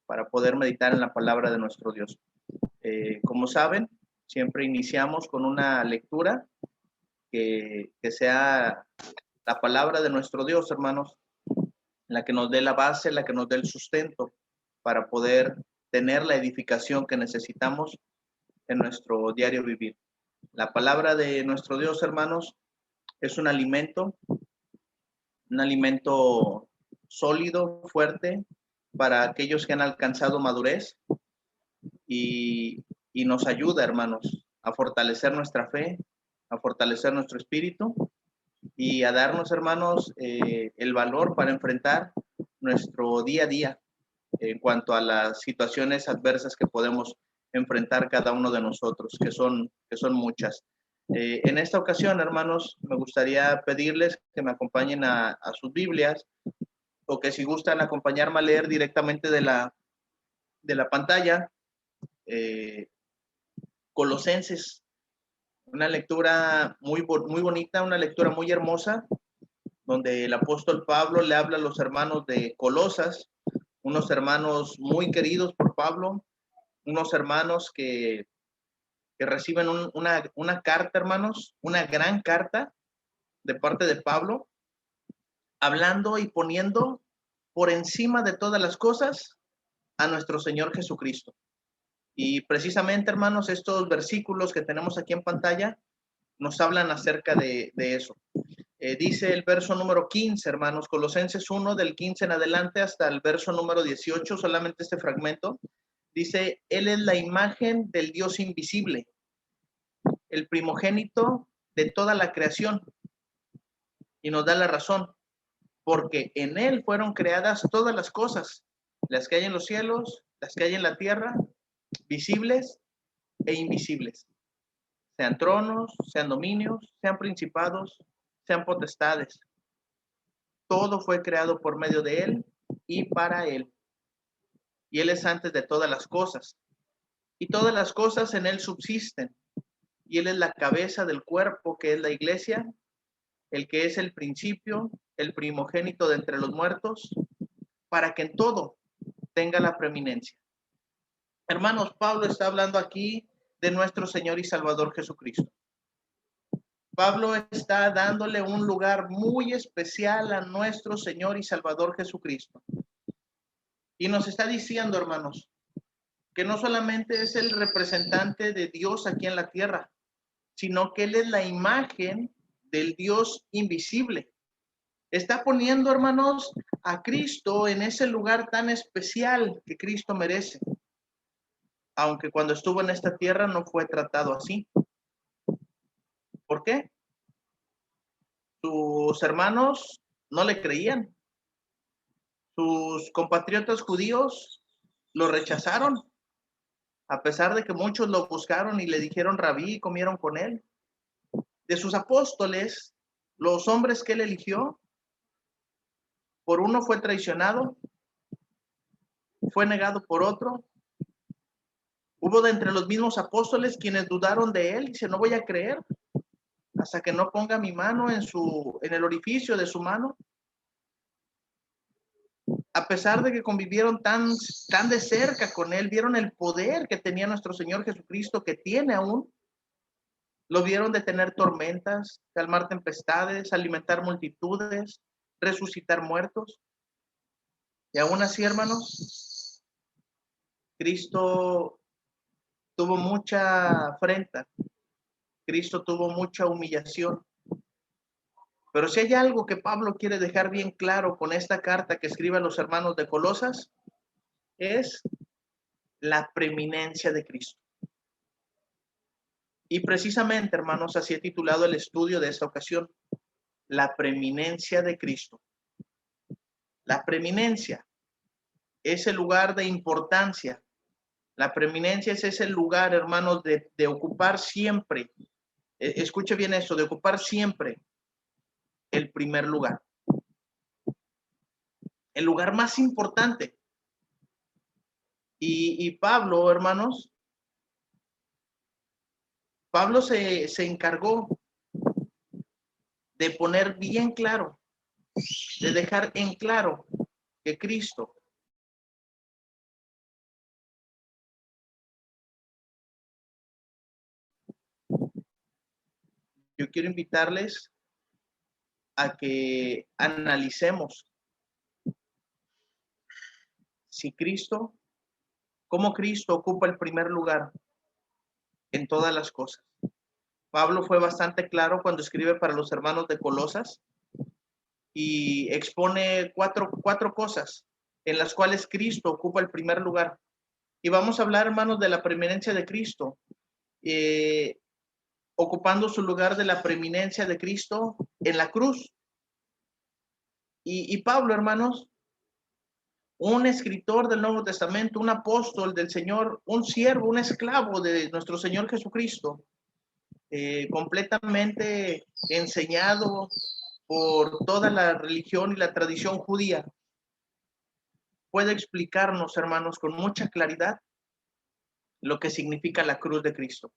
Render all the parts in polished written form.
para poder meditar en la palabra de nuestro Dios. Como saben, siempre iniciamos con una lectura que sea la palabra de nuestro Dios, hermanos, la que nos dé la base, la que nos dé el sustento para poder tener la edificación que necesitamos en nuestro diario vivir. La palabra de nuestro Dios, hermanos, es un alimento sólido, fuerte, para aquellos que han alcanzado madurez y nos ayuda, hermanos, a fortalecer nuestra fe, a fortalecer nuestro espíritu y a darnos, hermanos, el valor para enfrentar nuestro día a día en cuanto a las situaciones adversas que podemos enfrentar cada uno de nosotros, que son muchas. En esta ocasión, hermanos, me gustaría pedirles que me acompañen a sus Biblias o que si gustan acompañarme a leer directamente de la pantalla, Colosenses, una lectura muy bonita, una lectura muy hermosa, donde el apóstol Pablo le habla a los hermanos de Colosas, unos hermanos muy queridos por Pablo, unos hermanos que reciben una carta, hermanos, una gran carta de parte de Pablo, hablando y poniendo por encima de todas las cosas a nuestro Señor Jesucristo. Y precisamente, hermanos, estos versículos que tenemos aquí en pantalla nos hablan acerca de eso. Dice el verso número 15, hermanos, Colosenses 1, del 15 en adelante hasta el verso número 18, solamente este fragmento. Dice, Él es la imagen del Dios invisible, el primogénito de toda la creación. Y nos da la razón, porque en Él fueron creadas todas las cosas, las que hay en los cielos, las que hay en la tierra, visibles e invisibles. Sean tronos, sean dominios, sean principados, sean potestades. Todo fue creado por medio de Él y para Él. Y Él es antes de todas las cosas. Y todas las cosas en Él subsisten. Y Él es la cabeza del cuerpo, que es la iglesia, el que es el principio, el primogénito de entre los muertos, para que en todo tenga la preeminencia. Hermanos, Pablo está hablando aquí de nuestro Señor y Salvador Jesucristo. Pablo está dándole un lugar muy especial a nuestro Señor y Salvador Jesucristo. Y nos está diciendo, hermanos, que no solamente es el representante de Dios aquí en la tierra, sino que Él es la imagen del Dios invisible. Está poniendo, hermanos, a Cristo en ese lugar tan especial que Cristo merece. Aunque cuando estuvo en esta tierra no fue tratado así. ¿Por qué? Sus hermanos no le creían. Sus compatriotas judíos lo rechazaron, a pesar de que muchos lo buscaron y le dijeron rabí y comieron con él. De sus apóstoles, los hombres que él eligió, por uno fue traicionado, fue negado por otro. Hubo de entre los mismos apóstoles quienes dudaron de él y dice, no voy a creer hasta que no ponga mi mano en el orificio de su mano. A pesar de que convivieron tan de cerca con él, vieron el poder que tenía nuestro Señor Jesucristo, que tiene aún. Lo vieron detener tormentas, calmar tempestades, alimentar multitudes, resucitar muertos. Y aún así, hermanos, Cristo tuvo mucha afrenta. Cristo tuvo mucha humillación. Pero si hay algo que Pablo quiere dejar bien claro con esta carta que escribe a los hermanos de Colosas, es la preeminencia de Cristo. Y precisamente, hermanos, así he titulado el estudio de esta ocasión, la preeminencia de Cristo. La preeminencia es el lugar de importancia. La preeminencia es ese lugar, hermanos, de ocupar siempre, escuche bien esto, de ocupar siempre el primer lugar. El lugar más importante. Y Pablo, hermanos, Pablo se encargó de poner bien claro, de dejar en claro que Cristo Yo quiero invitarles a que analicemos si Cristo, cómo Cristo ocupa el primer lugar en todas las cosas. Pablo fue bastante claro cuando escribe para los hermanos de Colosas y expone cuatro cosas en las cuales Cristo ocupa el primer lugar. Y vamos a hablar, hermanos, de la preeminencia de Cristo, ocupando su lugar de la preeminencia de Cristo en la cruz. Y Pablo, hermanos, un escritor del Nuevo Testamento, un apóstol del Señor, un siervo, un esclavo de nuestro Señor Jesucristo, completamente enseñado por toda la religión y la tradición judía, puede explicarnos, hermanos, con mucha claridad lo que significa la cruz de Cristo.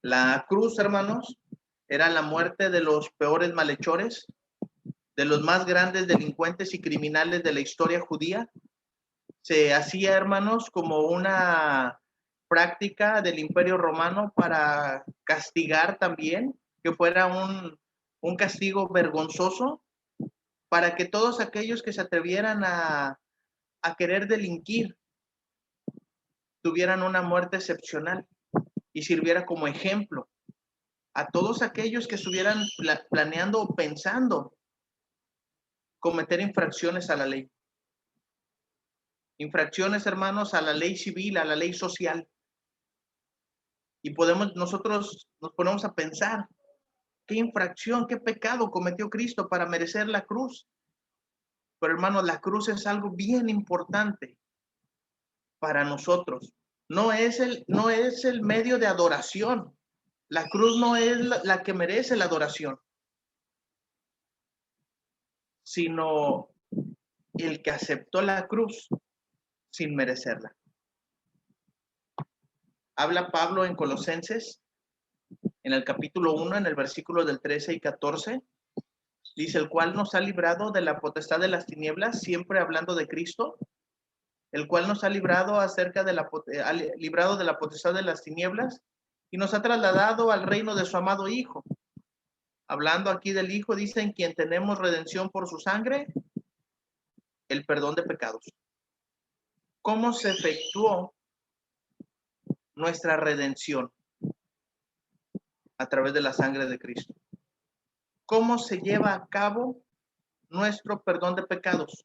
La cruz, hermanos, era la muerte de los peores malhechores, de los más grandes delincuentes y criminales de la historia judía. Se hacía, hermanos, como una práctica del Imperio Romano para castigar también, que fuera un castigo vergonzoso, para que todos aquellos que se atrevieran a querer delinquir tuvieran una muerte excepcional y sirviera como ejemplo a todos aquellos que estuvieran planeando o pensando cometer infracciones a la ley. Infracciones, hermanos, a la ley civil, a la ley social. Y nosotros nos ponemos a pensar, ¿qué infracción, qué pecado cometió Cristo para merecer la cruz? Pero, hermanos, la cruz es algo bien importante para nosotros. No es el medio de adoración. La cruz no es la que merece la adoración, sino el que aceptó la cruz sin merecerla. Habla Pablo en Colosenses, en el capítulo 1, en el versículo del 13 y 14, dice, el cual nos ha librado de la potestad de las tinieblas, siempre hablando de Cristo, el cual nos ha librado librado de la potestad de las tinieblas y nos ha trasladado al reino de su amado Hijo. Hablando aquí del Hijo, dice, en quien tenemos redención por su sangre, el perdón de pecados. ¿Cómo se efectuó nuestra redención? A través de la sangre de Cristo. ¿Cómo se lleva a cabo nuestro perdón de pecados?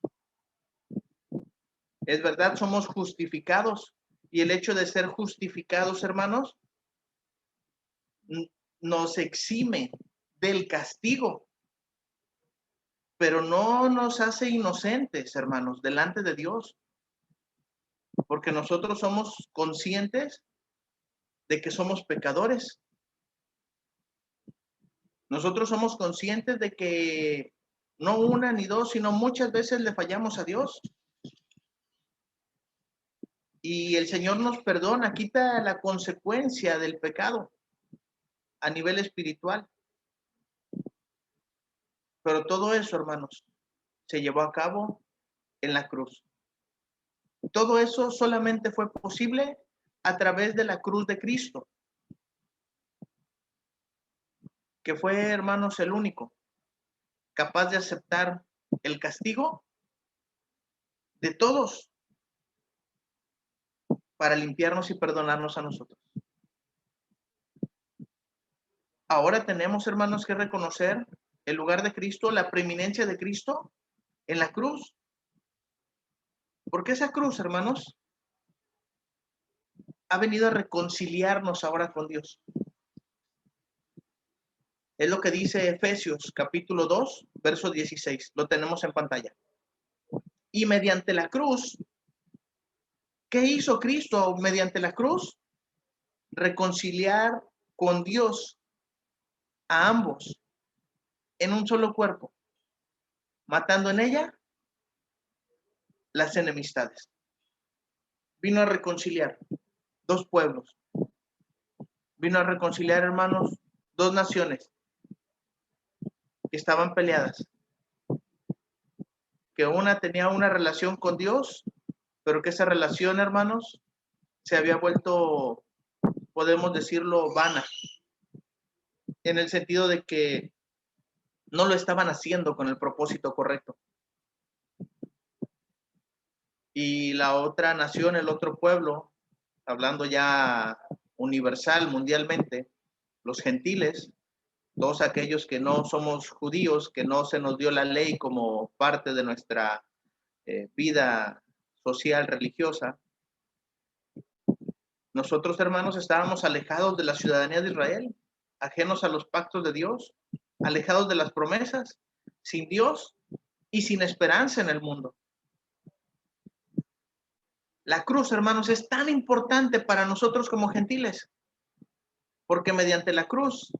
Es verdad, somos justificados, y el hecho de ser justificados, hermanos, nos exime del castigo, pero no nos hace inocentes, hermanos, delante de Dios, porque nosotros somos conscientes de que somos pecadores. Nosotros somos conscientes de que no una ni dos, sino muchas veces le fallamos a Dios. Y el Señor nos perdona, quita la consecuencia del pecado a nivel espiritual. Pero todo eso, hermanos, se llevó a cabo en la cruz. Todo eso solamente fue posible a través de la cruz de Cristo, que fue, hermanos, el único capaz de aceptar el castigo de todos para limpiarnos y perdonarnos a nosotros. Ahora tenemos, hermanos, que reconocer el lugar de Cristo, la preeminencia de Cristo en la cruz. Porque esa cruz, hermanos, ha venido a reconciliarnos ahora con Dios. Es lo que dice Efesios capítulo 2, verso 16. Lo tenemos en pantalla. Y mediante la cruz, ¿qué hizo Cristo mediante la cruz? Reconciliar con Dios a ambos en un solo cuerpo, matando en ella las enemistades. Vino a reconciliar dos pueblos. Vino a reconciliar, hermanos, dos naciones que estaban peleadas. Que una tenía una relación con Dios, pero que esa relación, hermanos, se había vuelto podemos decirlo, vana, en el sentido de que no lo estaban haciendo con el propósito correcto. Y la otra nación, el otro pueblo, hablando ya universal, mundialmente, los gentiles, todos aquellos que no somos judíos, que no se nos dio la ley como parte de nuestra vida social, religiosa, nosotros, hermanos, estábamos alejados de la ciudadanía de Israel, ajenos a los pactos de Dios, alejados de las promesas, sin Dios y sin esperanza en el mundo. La cruz, hermanos, es tan importante para nosotros como gentiles, porque mediante la cruz,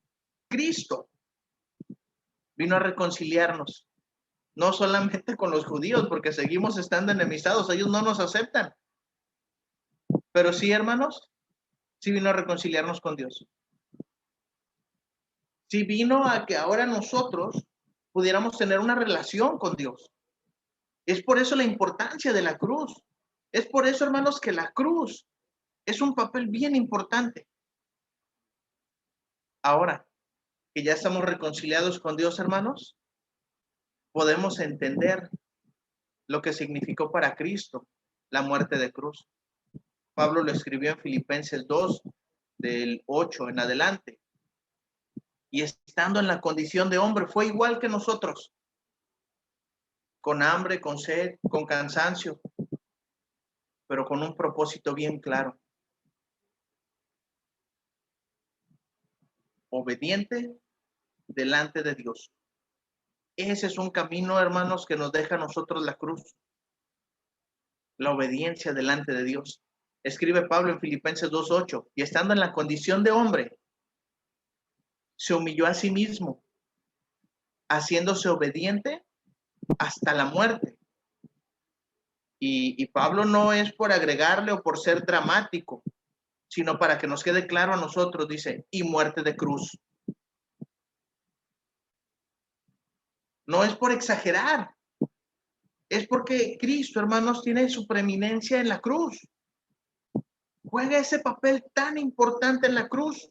Cristo vino a reconciliarnos, no solamente con los judíos, porque seguimos estando enemistados, ellos no nos aceptan, pero sí, hermanos, sí vino a reconciliarnos con Dios. Sí vino a que ahora nosotros pudiéramos tener una relación con Dios. Es por eso la importancia de la cruz. Es por eso, hermanos, que la cruz es un papel bien importante. Ahora que ya estamos reconciliados con Dios, hermanos, podemos entender lo que significó para Cristo la muerte de cruz. Pablo lo escribió en Filipenses 2, del 8 en adelante. Y estando en la condición de hombre, fue igual que nosotros, con hambre, con sed, con cansancio, pero con un propósito bien claro. Obediente delante de Dios. Ese es un camino, hermanos, que nos deja a nosotros la cruz. La obediencia delante de Dios. Escribe Pablo en Filipenses 2:8, y estando en la condición de hombre, se humilló a sí mismo, haciéndose obediente hasta la muerte. Y Pablo no es por agregarle o por ser dramático, sino para que nos quede claro a nosotros, dice, y muerte de cruz. No es por exagerar, es porque Cristo, hermanos, tiene su preeminencia en la cruz. Juega ese papel tan importante en la cruz,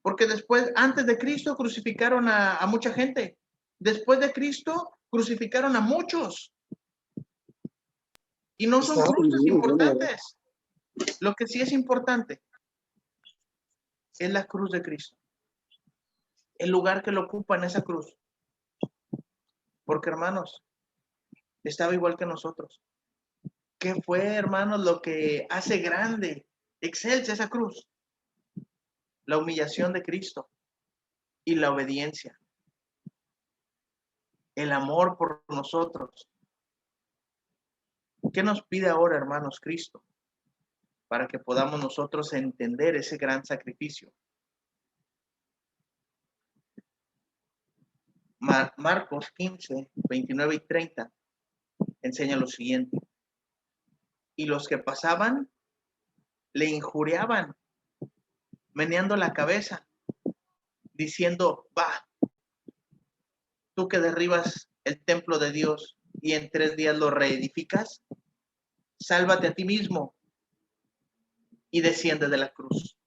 porque después, antes de Cristo, crucificaron a mucha gente. Después de Cristo, crucificaron a muchos. Y no son cruces importantes. Lo que sí es importante es la cruz de Cristo. El lugar que lo ocupa en esa cruz. Porque, hermanos, estaba igual que nosotros. ¿Qué fue, hermanos, lo que hace grande, excelsa esa cruz? La humillación de Cristo y la obediencia. El amor por nosotros. ¿Qué nos pide ahora, hermanos, Cristo? Para que podamos nosotros entender ese gran sacrificio. Marcos 15, 29 y 30 enseña lo siguiente. Y los que pasaban le injuriaban, meneando la cabeza, diciendo, va, tú que derribas el templo de Dios y en 3 días lo reedificas, sálvate a ti mismo y desciende de la cruz.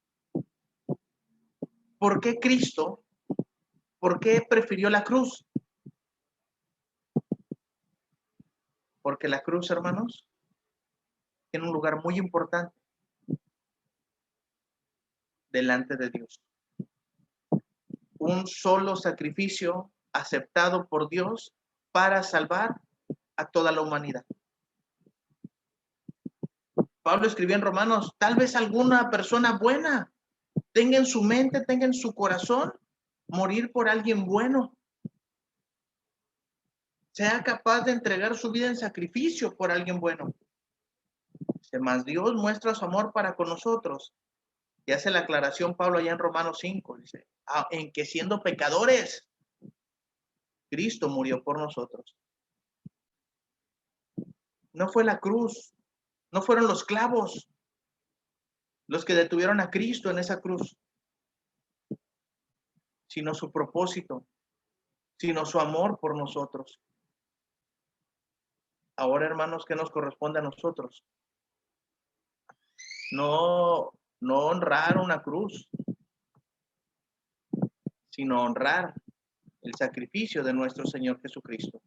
¿Por qué Cristo? ¿Por qué prefirió la cruz? Porque la cruz, hermanos, tiene un lugar muy importante delante de Dios. Un solo sacrificio aceptado por Dios para salvar a toda la humanidad. Pablo escribió en Romanos, tal vez alguna persona buena tenga en su mente, tenga en su corazón morir por alguien bueno. Sea capaz de entregar su vida en sacrificio por alguien bueno. Más Dios muestra su amor para con nosotros. Y hace la aclaración Pablo allá en Romanos 5, dice, en que siendo pecadores, Cristo murió por nosotros. No fue la cruz, no fueron los clavos los que detuvieron a Cristo en esa cruz, sino su propósito, sino su amor por nosotros. Ahora, hermanos, ¿qué nos corresponde a nosotros? No no honrar una cruz, sino honrar el sacrificio de nuestro Señor Jesucristo.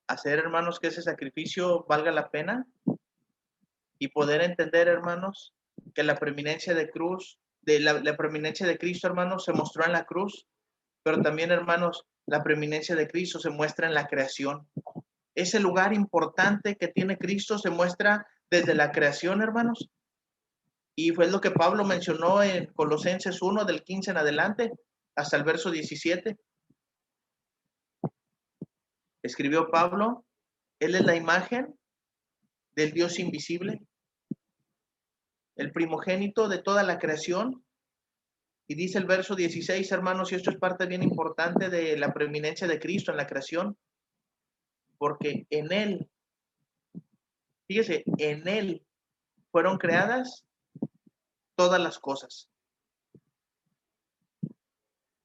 Hacer, hermanos, que ese sacrificio valga la pena y poder entender, hermanos, que la preeminencia de cruz, la preeminencia de Cristo, hermanos, se mostró en la cruz, pero también, hermanos, la preeminencia de Cristo se muestra en la creación. Ese lugar importante que tiene Cristo se muestra desde la creación, hermanos. Y fue lo que Pablo mencionó en Colosenses 1, del 15 en adelante, hasta el verso 17. Escribió Pablo, Él es la imagen del Dios invisible, el primogénito de toda la creación. Y dice el verso 16, hermanos, y esto es parte bien importante de la preeminencia de Cristo en la creación, porque en Él, fíjese, en Él fueron creadas todas las cosas,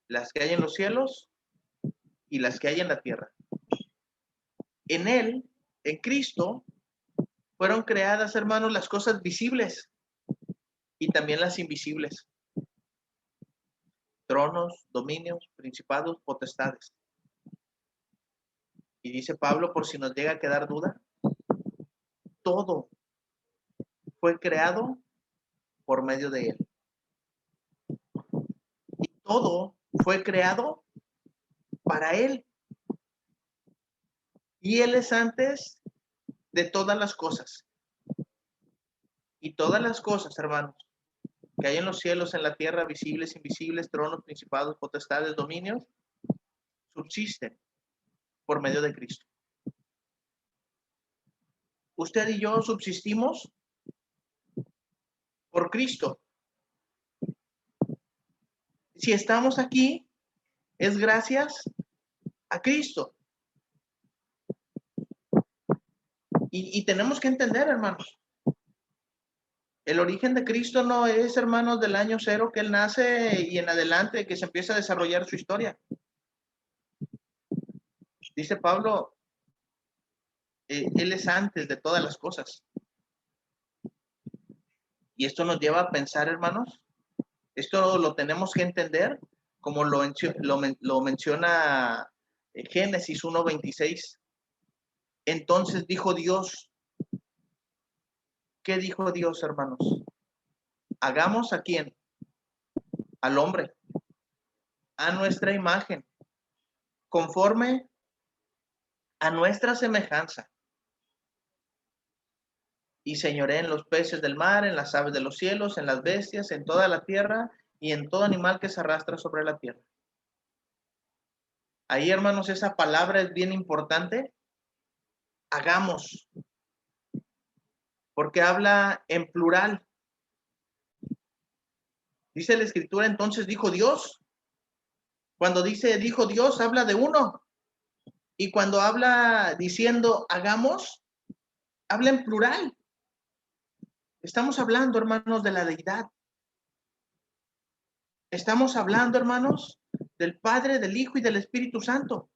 las que hay en los cielos y las que hay en la tierra. En Él, en Cristo, fueron creadas, hermanos, las cosas visibles y también las invisibles. Tronos, dominios, principados, potestades. Y dice Pablo, por si nos llega a quedar duda, todo fue creado por medio de Él. Y todo fue creado para Él. Y Él es antes de todas las cosas. Y todas las cosas, hermanos, que hay en los cielos, en la tierra, visibles, invisibles, tronos, principados, potestades, dominios, subsisten por medio de Cristo. Usted y yo subsistimos por Cristo. Si estamos aquí, es gracias a Cristo. Y tenemos que entender, hermanos, el origen de Cristo no es, hermanos, del año cero que Él nace y en adelante que se empieza a desarrollar su historia. Dice Pablo, Él es antes de todas las cosas. Y esto nos lleva a pensar, hermanos, esto lo tenemos que entender como lo menciona Génesis 1:26. Entonces dijo Dios, ¿qué dijo Dios, hermanos? Hagamos ¿a quién? Al hombre, a nuestra imagen, conforme a nuestra semejanza. Y señoré en los peces del mar, en las aves de los cielos, en las bestias, en toda la tierra y en todo animal que se arrastra sobre la tierra. Ahí, hermanos, esa palabra es bien importante. Hagamos, porque habla en plural. Dice la Escritura, entonces dijo Dios. Cuando dice dijo Dios, habla de uno. Y cuando habla diciendo hagamos, habla en plural. Estamos hablando, hermanos, de la deidad. Estamos hablando, hermanos, del Padre, del Hijo y del Espíritu Santo.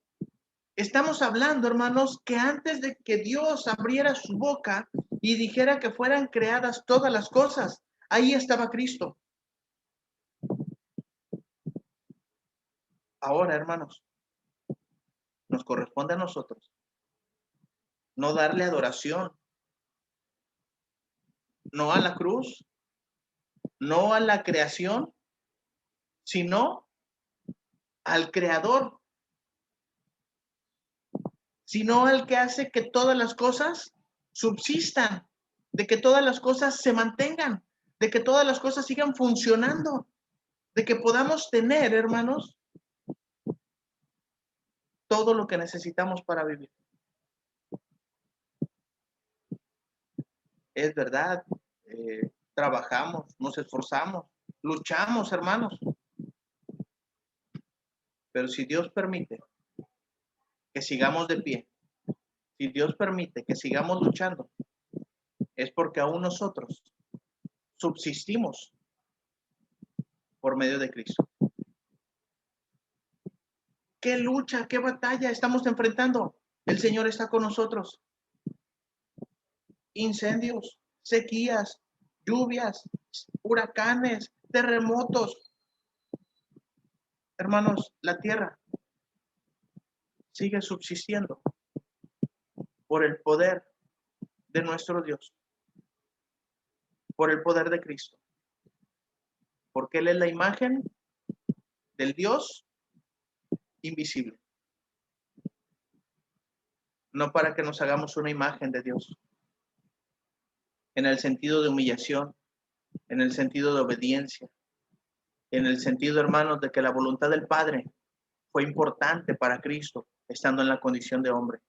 Estamos hablando, hermanos, que antes de que Dios abriera su boca y dijera que fueran creadas todas las cosas, ahí estaba Cristo. Ahora, hermanos, nos corresponde a nosotros no darle adoración, no a la cruz, no a la creación, sino al Creador, sino al que hace que todas las cosas subsistan, de que todas las cosas se mantengan, de que todas las cosas sigan funcionando, de que podamos tener, hermanos, todo lo que necesitamos para vivir. Es verdad, trabajamos, nos esforzamos, luchamos, hermanos. Pero si Dios permite que sigamos de pie, si Dios permite que sigamos luchando, es porque aún nosotros subsistimos por medio de Cristo. ¿Qué lucha, qué batalla estamos enfrentando? El Señor está con nosotros. Incendios, sequías, lluvias, huracanes, terremotos. Hermanos, la tierra sigue subsistiendo por el poder de nuestro Dios, por el poder de Cristo, porque Él es la imagen del Dios invisible. No para que nos hagamos una imagen de Dios, en el sentido de humillación, en el sentido de obediencia, en el sentido, hermanos, de que la voluntad del Padre fue importante para Cristo, estando en la condición de hombre.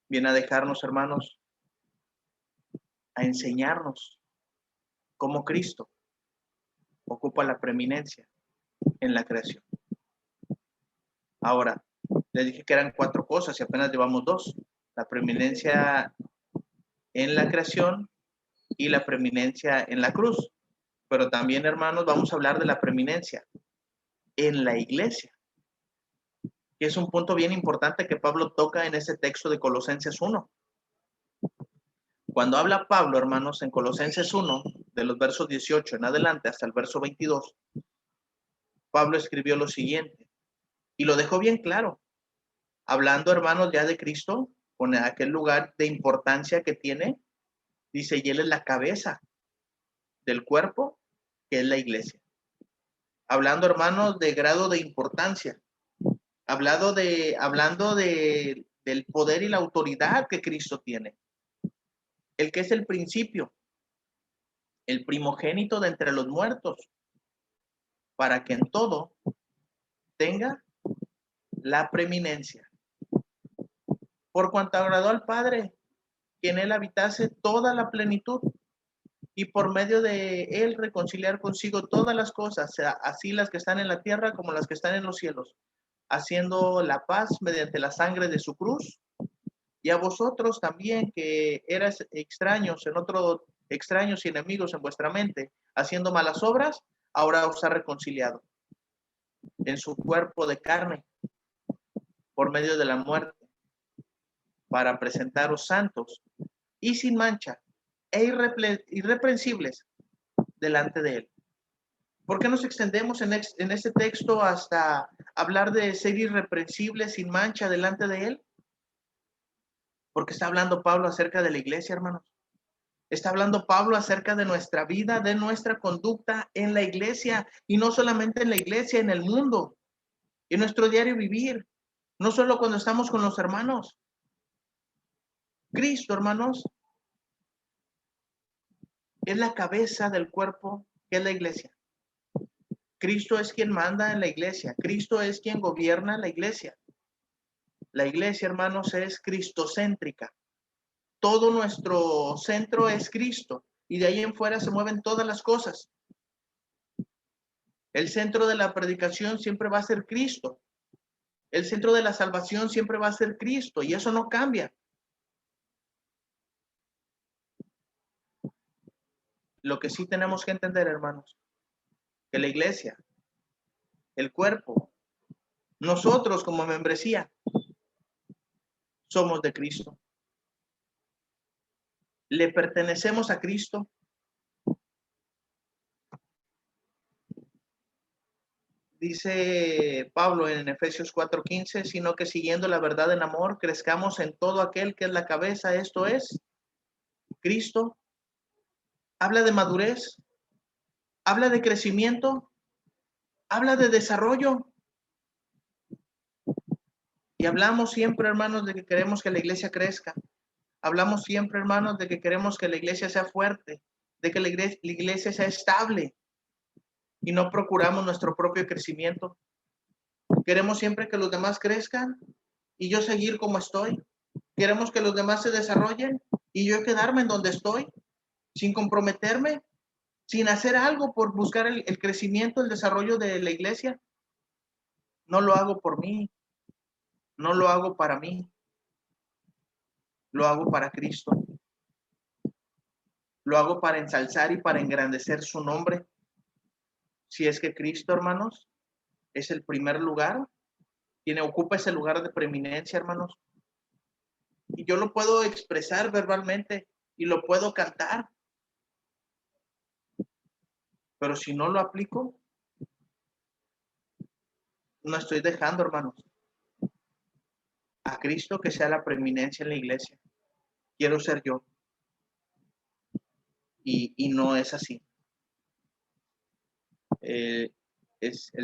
Viene a dejarnos, hermanos, a enseñarnos cómo Cristo ocupa la preeminencia en la creación. Ahora, les dije que eran 4 cosas y apenas llevamos 2. La preeminencia en la creación y la preeminencia en la cruz. Pero también, hermanos, vamos a hablar de la preeminencia en la iglesia, que es un punto bien importante que Pablo toca en ese texto de Colosenses 1. Cuando habla Pablo, hermanos, en Colosenses 1, de los versos 18 en adelante hasta el verso 22, Pablo escribió lo siguiente, y lo dejó bien claro, hablando, hermanos, ya de Cristo, con aquel lugar de importancia que tiene, dice, y Él es la cabeza del cuerpo, que es la iglesia. Hablando, hermanos, de grado de importancia, hablando del poder y la autoridad que Cristo tiene, el que es el principio, el primogénito de entre los muertos, para que en todo tenga la preeminencia. Por cuanto agradó al Padre, que en él habitase toda la plenitud, y por medio de él reconciliar consigo todas las cosas, así las que están en la tierra como las que están en los cielos, haciendo la paz mediante la sangre de su cruz. Y a vosotros también, que eras extraños y enemigos en vuestra mente, haciendo malas obras, ahora os ha reconciliado en su cuerpo de carne por medio de la muerte, para presentaros santos y sin mancha e irreprensibles delante de él. ¿Por qué nos extendemos en este texto hasta hablar de ser irreprensibles sin mancha delante de él? Porque está hablando Pablo acerca de la iglesia, hermanos. Está hablando Pablo acerca de nuestra vida, de nuestra conducta en la iglesia, y no solamente en la iglesia, en el mundo, en nuestro diario vivir, no solo cuando estamos con los hermanos. Cristo, hermanos, es la cabeza del cuerpo que es la iglesia. Cristo es quien manda en la iglesia. Cristo es quien gobierna la iglesia. La iglesia, hermanos, es cristocéntrica. Todo nuestro centro es Cristo y de ahí en fuera se mueven todas las cosas. El centro de la predicación siempre va a ser Cristo. El centro de la salvación siempre va a ser Cristo y eso no cambia. Lo que sí tenemos que entender, hermanos, que la iglesia, el cuerpo, nosotros como membresía, somos de Cristo. Le pertenecemos a Cristo. Dice Pablo en Efesios 4:15, sino que siguiendo la verdad en amor, crezcamos en todo aquel que es la cabeza, esto es Cristo. Habla de madurez, habla de crecimiento, habla de desarrollo. Y hablamos siempre, hermanos, de que queremos que la iglesia crezca. Hablamos siempre, hermanos, de que queremos que la iglesia sea fuerte, de que la iglesia sea estable y no procuramos nuestro propio crecimiento. Queremos siempre que los demás crezcan y yo seguir como estoy. Queremos que los demás se desarrollen y yo quedarme en donde estoy, sin comprometerme, sin hacer algo por buscar el crecimiento, el desarrollo de la iglesia. No lo hago por mí, no lo hago para mí, lo hago para Cristo. Lo hago para ensalzar y para engrandecer su nombre. Si es que Cristo, hermanos, es el primer lugar, quien ocupa ese lugar de preeminencia, hermanos. Y yo lo puedo expresar verbalmente y lo puedo cantar. Pero si no lo aplico, no estoy dejando, hermanos, a Cristo que sea la preeminencia en la iglesia. Quiero ser yo. Y no es así. El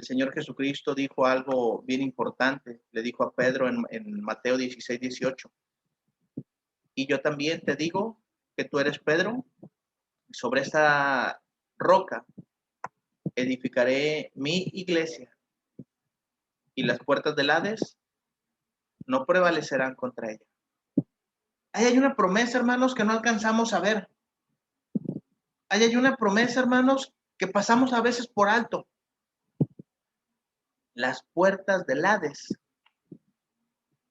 Señor Jesucristo dijo algo bien importante. Le dijo a Pedro en Mateo 16:18. Y yo también te digo que tú eres Pedro. Sobre esta roca edificaré mi iglesia. Y las puertas del Hades no prevalecerán contra ella. Ahí hay una promesa, hermanos, que no alcanzamos a ver. Ahí hay una promesa, hermanos, que pasamos a veces por alto. Las puertas del Hades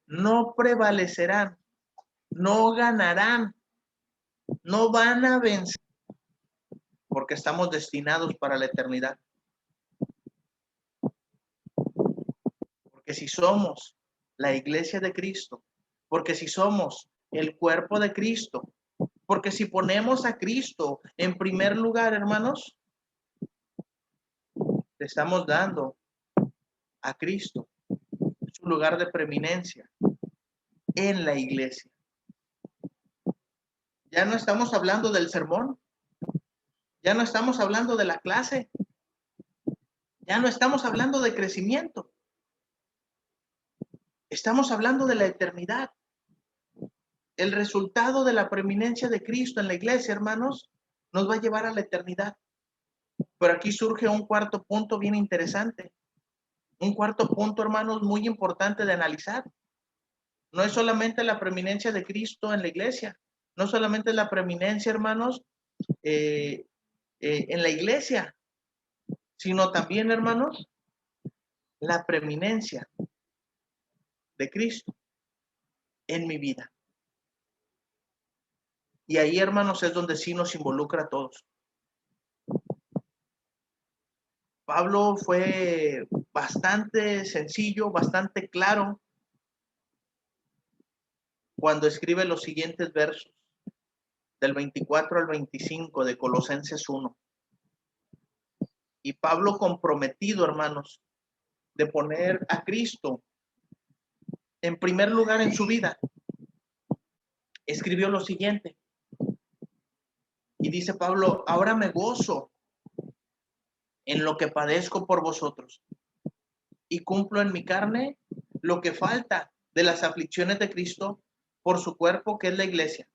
no prevalecerán, no ganarán, no van a vencer, porque estamos destinados para la eternidad. Porque si somos la iglesia de Cristo, porque si somos el cuerpo de Cristo, porque si ponemos a Cristo en primer lugar, hermanos, le estamos dando a Cristo su lugar de preeminencia en la iglesia. Ya no estamos hablando del sermón, ya no estamos hablando de la clase, ya no estamos hablando de crecimiento, estamos hablando de la eternidad. El resultado de la preeminencia de Cristo en la iglesia, hermanos, nos va a llevar a la eternidad. Pero aquí surge un cuarto punto bien interesante. Un cuarto punto, hermanos, muy importante de analizar. No es solamente la preeminencia de Cristo en la iglesia, no solamente la preeminencia, hermanos, en la iglesia, sino también, hermanos, la preeminencia de Cristo en mi vida. Y ahí, hermanos, es donde sí nos involucra a todos. Pablo fue bastante sencillo, bastante claro cuando escribe los siguientes versos, del 24 al 25 de Colosenses 1. Y Pablo comprometido, hermanos, de poner a Cristo en primer lugar en su vida, escribió lo siguiente. Y dice Pablo, ahora me gozo en lo que padezco por vosotros y cumplo en mi carne lo que falta de las aflicciones de Cristo por su cuerpo, que es la iglesia,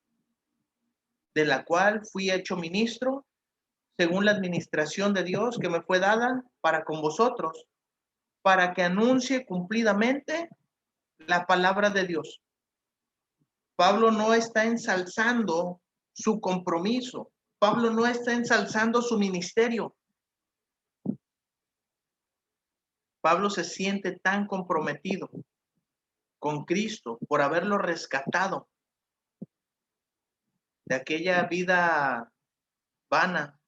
de la cual fui hecho ministro según la administración de Dios que me fue dada para con vosotros, para que anuncie cumplidamente la palabra de Dios. Pablo no está ensalzando su compromiso. Pablo no está ensalzando su ministerio. Pablo se siente tan comprometido con Cristo por haberlo rescatado de aquella vida vana,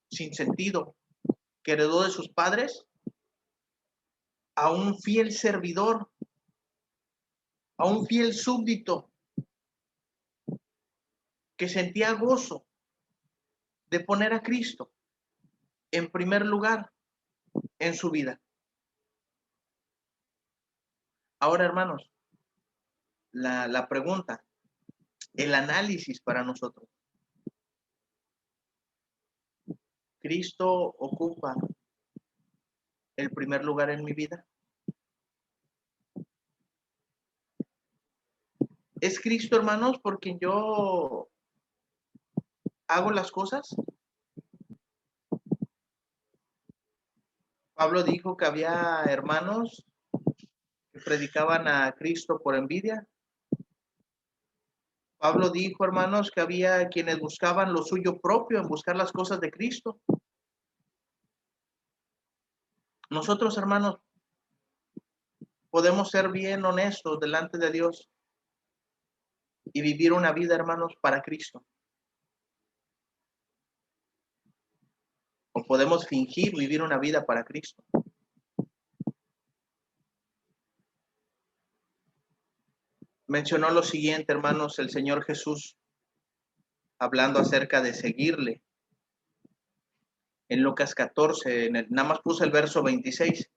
sin sentido, que heredó de sus padres, a un fiel servidor, a un fiel súbdito que sentía gozo de poner a Cristo en primer lugar en su vida. Ahora, hermanos, la pregunta, el análisis para nosotros. ¿Cristo ocupa el primer lugar en mi vida? ¿Es Cristo, hermanos, por quien yo hago las cosas? Pablo dijo que había hermanos que predicaban a Cristo por envidia. Pablo dijo, hermanos, que había quienes buscaban lo suyo propio en buscar las cosas de Cristo. Nosotros, hermanos, podemos ser bien honestos delante de Dios y vivir una vida, hermanos, para Cristo. O podemos fingir vivir una vida para Cristo. Mencionó lo siguiente, hermanos, el Señor Jesús, hablando acerca de seguirle. en Lucas 14, nada más puse el verso 26.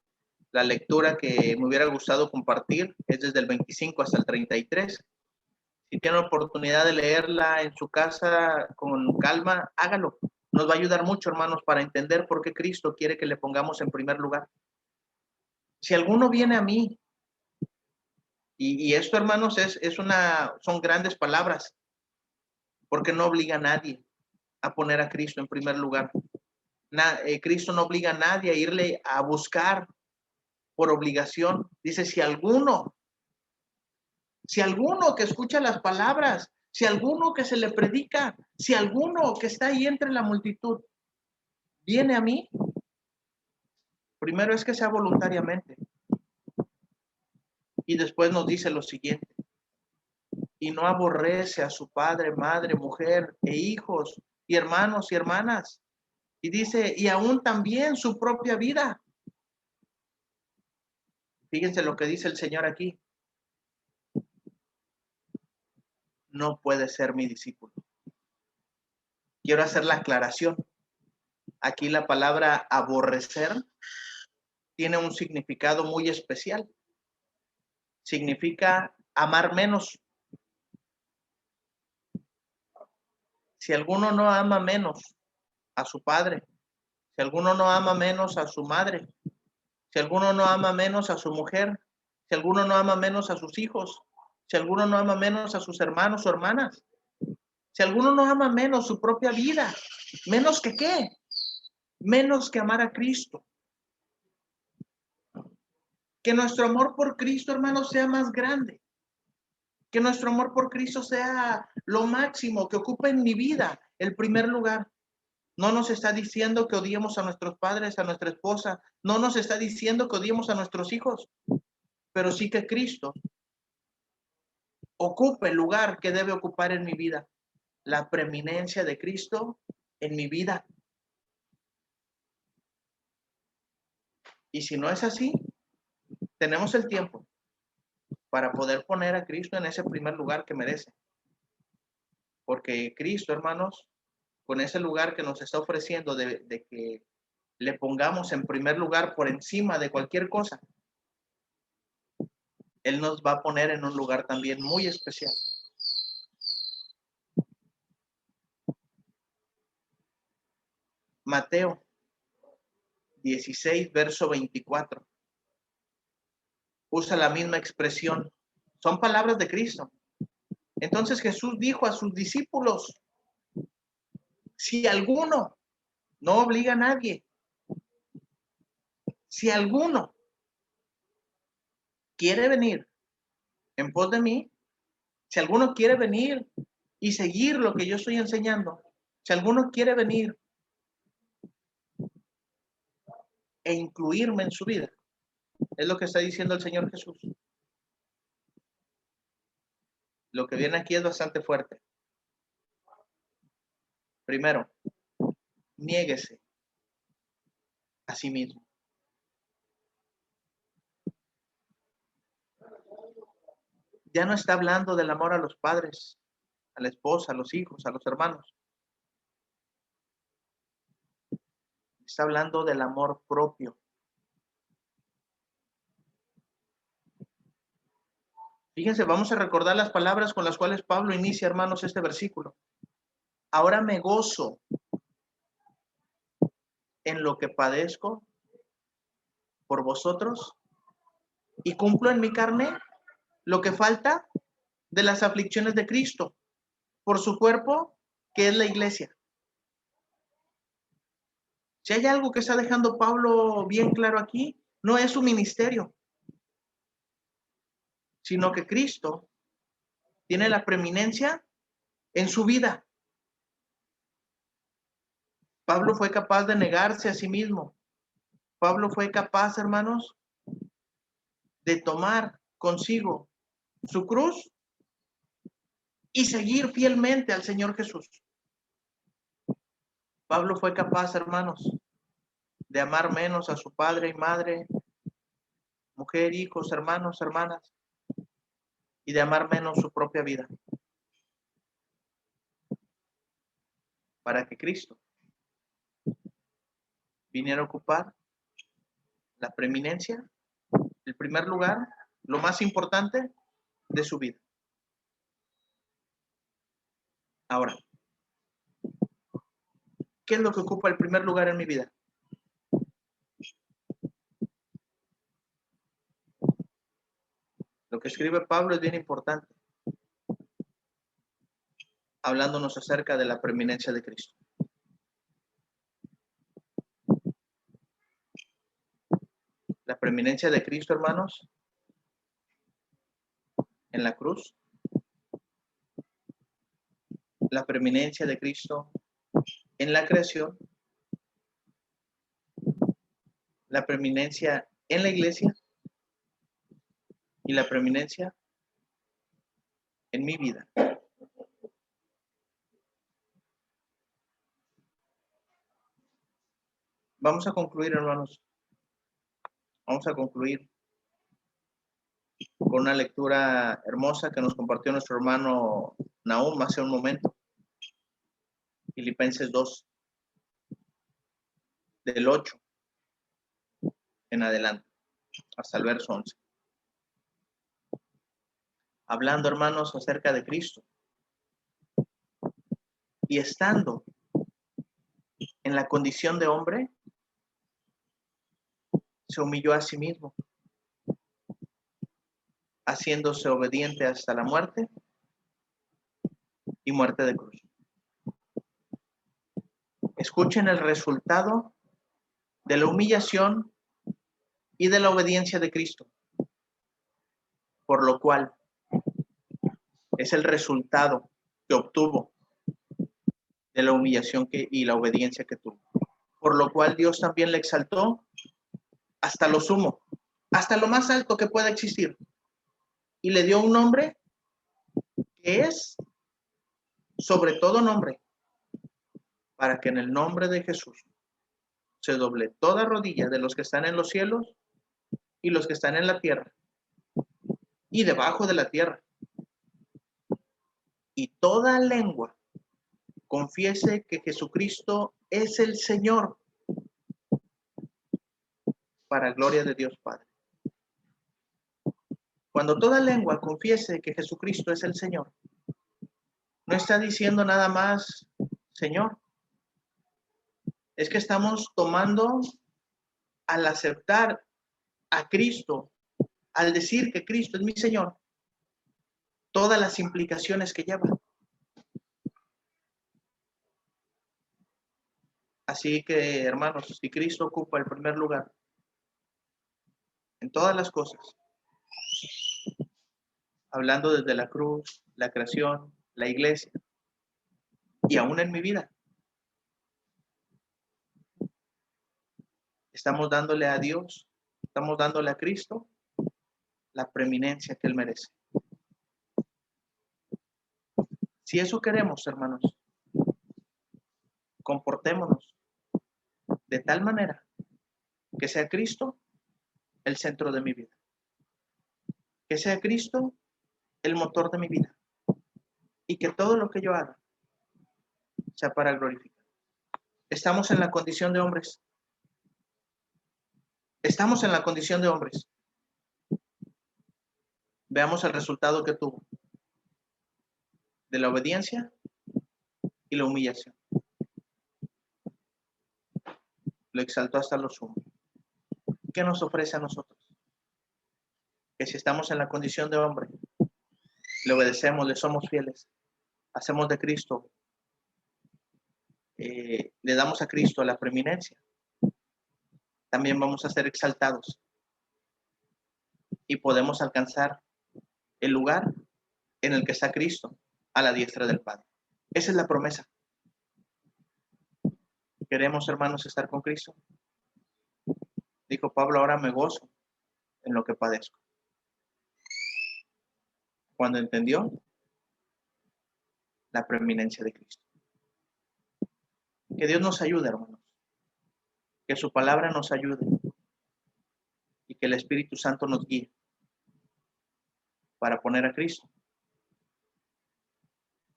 La lectura que me hubiera gustado compartir es desde el 25 hasta el 33. Si tiene oportunidad de leerla en su casa con calma, hágalo. Nos va a ayudar mucho, hermanos, para entender por qué Cristo quiere que le pongamos en primer lugar. Si alguno viene a mí, y esto, hermanos, son grandes palabras, porque no obliga a nadie a poner a Cristo en primer lugar. Cristo no obliga a nadie a irle a buscar por obligación. Dice, si alguno que escucha las palabras, si alguno que se le predica, si alguno que está ahí entre la multitud, viene a mí, primero es que sea voluntariamente. Y después nos dice lo siguiente, y no aborrece a su padre, madre, mujer e hijos, y hermanos y hermanas. Y dice, y aún también su propia vida. Fíjense lo que dice el Señor aquí. No puede ser mi discípulo. Quiero hacer la aclaración. Aquí la palabra aborrecer tiene un significado muy especial. Significa amar menos. Si alguno no ama menos a su padre, si alguno no ama menos a su madre, si alguno no ama menos a su mujer, si alguno no ama menos a sus hijos, si alguno no ama menos a sus hermanos o hermanas, si alguno no ama menos su propia vida, ¿menos que qué? Menos que amar a Cristo. Que nuestro amor por Cristo, hermanos, sea más grande. Que nuestro amor por Cristo sea lo máximo, que ocupe en mi vida el primer lugar. No nos está diciendo que odiemos a nuestros padres, a nuestra esposa. No nos está diciendo que odiemos a nuestros hijos. Pero sí que Cristo ocupe el lugar que debe ocupar en mi vida. La preeminencia de Cristo en mi vida. Y si no es así, tenemos el tiempo para poder poner a Cristo en ese primer lugar que merece. Porque Cristo, hermanos, con ese lugar que nos está ofreciendo de que le pongamos en primer lugar por encima de cualquier cosa, Él nos va a poner en un lugar también muy especial. Mateo 16, verso 24. Usa la misma expresión. Son palabras de Cristo. Entonces Jesús dijo a sus discípulos, si alguno, no obliga a nadie, si alguno quiere venir en pos de mí, si alguno quiere venir y seguir lo que yo estoy enseñando, si alguno quiere venir e incluirme en su vida, es lo que está diciendo el Señor Jesús. Lo que viene aquí es bastante fuerte. Primero, niéguese a sí mismo. Ya no está hablando del amor a los padres, a la esposa, a los hijos, a los hermanos. Está hablando del amor propio. Fíjense, vamos a recordar las palabras con las cuales Pablo inicia, hermanos, este versículo. Ahora me gozo en lo que padezco por vosotros y cumplo en mi carne lo que falta de las aflicciones de Cristo por su cuerpo, que es la iglesia. Si hay algo que está dejando Pablo bien claro aquí, no es su ministerio, sino que Cristo tiene la preeminencia en su vida. Pablo fue capaz de negarse a sí mismo. Pablo fue capaz, hermanos, de tomar consigo su cruz y seguir fielmente al Señor Jesús. Pablo fue capaz, hermanos, de amar menos a su padre y madre, mujer, hijos, hermanos, hermanas, y de amar menos su propia vida, para que Cristo viniera a ocupar la preeminencia, el primer lugar, lo más importante de su vida. Ahora, ¿qué es lo que ocupa el primer lugar en mi vida? Lo que escribe Pablo es bien importante, hablándonos acerca de la preeminencia de Cristo. La preeminencia de Cristo, hermanos, en la cruz. La preeminencia de Cristo en la creación. La preeminencia en la iglesia. Y la preeminencia en mi vida. Vamos a concluir, hermanos. Vamos a concluir con una lectura hermosa que nos compartió nuestro hermano Nahum hace un momento. Filipenses 2, del 8 en adelante, hasta el verso 11. Hablando, hermanos, acerca de Cristo. Y estando en la condición de hombre, se humilló a sí mismo, haciéndose obediente hasta la muerte y muerte de cruz. Escuchen el resultado de la humillación y de la obediencia de Cristo, por lo cual es el resultado que obtuvo de la humillación y la obediencia que tuvo. Por lo cual Dios también le exaltó hasta lo sumo, hasta lo más alto que pueda existir, y le dio un nombre que es sobre todo nombre, para que en el nombre de Jesús se doble toda rodilla de los que están en los cielos y los que están en la tierra y debajo de la tierra, y toda lengua confiese que Jesucristo es el Señor, para gloria de Dios Padre. Cuando toda lengua confiese que Jesucristo es el Señor, no está diciendo nada más Señor. Es que estamos tomando, al aceptar a Cristo, al decir que Cristo es mi Señor, todas las implicaciones que lleva. Así que, hermanos, si Cristo ocupa el primer lugar en todas las cosas, hablando desde la cruz, la creación, la iglesia, y aún en mi vida, estamos dándole a Dios, estamos dándole a Cristo la preeminencia que Él merece. Si eso queremos, hermanos, comportémonos de tal manera que sea Cristo el centro de mi vida, que sea Cristo el motor de mi vida, y que todo lo que yo haga sea para glorificar. Estamos en la condición de hombres. Estamos en la condición de hombres. Veamos el resultado que tuvo de la obediencia y la humillación. Lo exaltó hasta lo sumo. ¿Qué nos ofrece a nosotros? Que si estamos en la condición de hombre, le obedecemos, le somos fieles, hacemos de Cristo, le damos a Cristo la preeminencia, también vamos a ser exaltados y podemos alcanzar el lugar en el que está Cristo, a la diestra del Padre. Esa es la promesa. ¿Queremos, hermanos, estar con Cristo? Dijo Pablo, ahora me gozo en lo que padezco. Cuando entendió la preeminencia de Cristo. Que Dios nos ayude, hermanos. Que su palabra nos ayude. Y que el Espíritu Santo nos guíe para poner a Cristo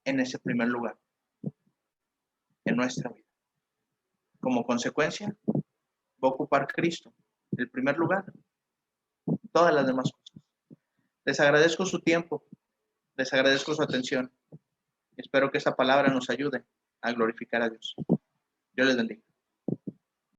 en ese primer lugar en nuestra vida. Como consecuencia, va a ocupar Cristo el primer lugar, todas las demás cosas. Les agradezco su tiempo, les agradezco su atención. Espero que esa palabra nos ayude a glorificar a Dios. Dios les bendiga.